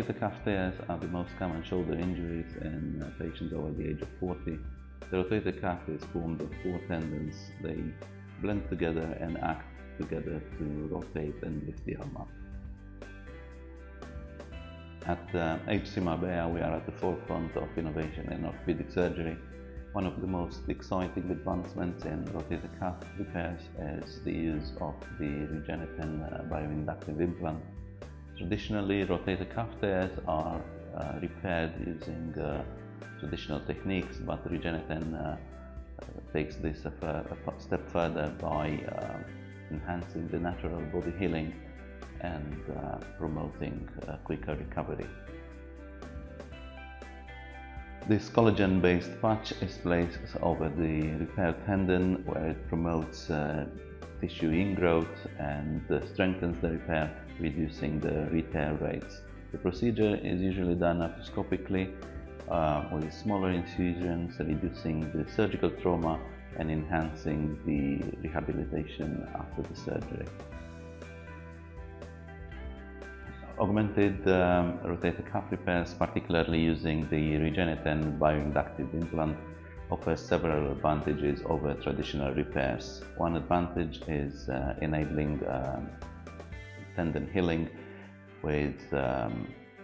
Rotator cuff tears are the most common shoulder injuries in patients over the age of 40. The rotator cuff is formed of 4 tendons. They blend together and act together to rotate and lift the arm up. At HC Marbella, we are at the forefront of innovation in orthopedic surgery. One of the most exciting advancements in rotator cuff repairs is the use of the Regeneten bioinductive implant. Traditionally, rotator cuff tears are repaired using traditional techniques, but Regeneten takes this a step further by enhancing the natural body healing and promoting quicker recovery. This collagen-based patch is placed over the repair tendon, where it promotes tissue ingrowth and strengthens the repair, reducing the re-tear rates. The procedure is usually done arthroscopically with smaller incisions, reducing the surgical trauma and enhancing the rehabilitation after the surgery. Augmented rotator cuff repairs, particularly using the Regeneten bioinductive implant, offers several advantages over traditional repairs. One advantage is enabling tendon healing with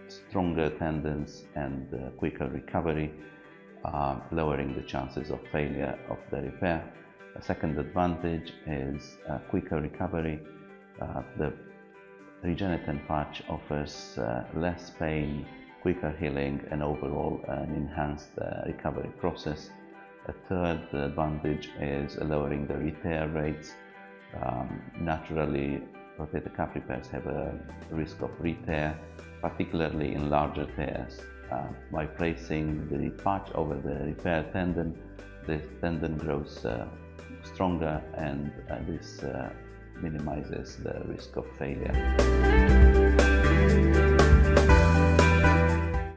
stronger tendons and quicker recovery, lowering the chances of failure of the repair. A second advantage is quicker recovery. The Regeneten patch offers less pain, quicker healing, and overall an enhanced recovery process. A third advantage is lowering the re-tear rates. Naturally, rotator cuff repairs have a risk of re-tear, particularly in larger tears. By placing the patch over the repair tendon, the tendon grows stronger, and this minimizes the risk of failure.